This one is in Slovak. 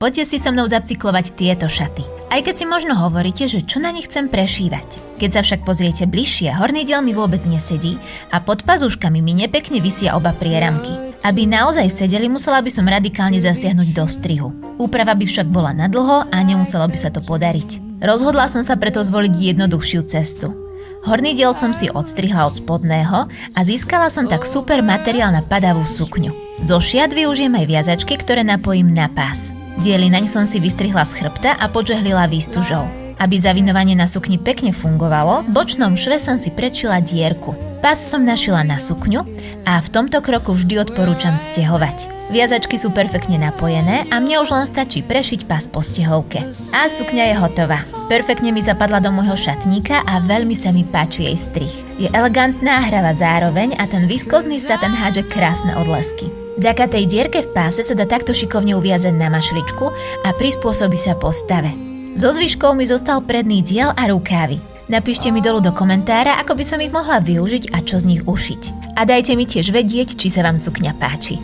Poďte si so mnou zapcyklovať tieto šaty. Aj keď si možno hovoríte, že čo na ne chcem prešívať. Keď sa však pozriete bližšie, horný diel mi vôbec nesedí a pod pazúškami mi nepekne visia oba prieramky. Aby naozaj sedeli, musela by som radikálne zasiahnuť do strihu. Úprava by však bola nadlho a nemuselo by sa to podariť. Rozhodla som sa preto zvoliť jednoduchšiu cestu. Horný diel som si odstrihla od spodného a získala som tak super materiál na padavú sukňu. Zo šiat využijem aj viazačky, ktoré napojím na pás. Diely naň som si vystrihla z chrbta a podžehlila výstužou. Aby zavinovanie na sukni pekne fungovalo, v bočnom šve som si prečila dierku. Pás som našila na sukňu a v tomto kroku vždy odporúčam stehovať. Viazačky sú perfektne napojené a mne už len stačí prešiť pás po stehovke. A sukňa je hotová. Perfektne mi zapadla do môjho šatníka a veľmi sa mi páči jej strih. Je elegantná a hravá zároveň a ten viskozný satin hádže krásne odlesky. Vďaka tej dierke v páse sa dá takto šikovne uviazať na mašličku a prispôsobí sa postave. So zvyškou mi zostal predný diel a rukávy. Napíšte mi dolu do komentára, ako by som ich mohla využiť a čo z nich ušiť. A dajte mi tiež vedieť, či sa vám sukňa páči.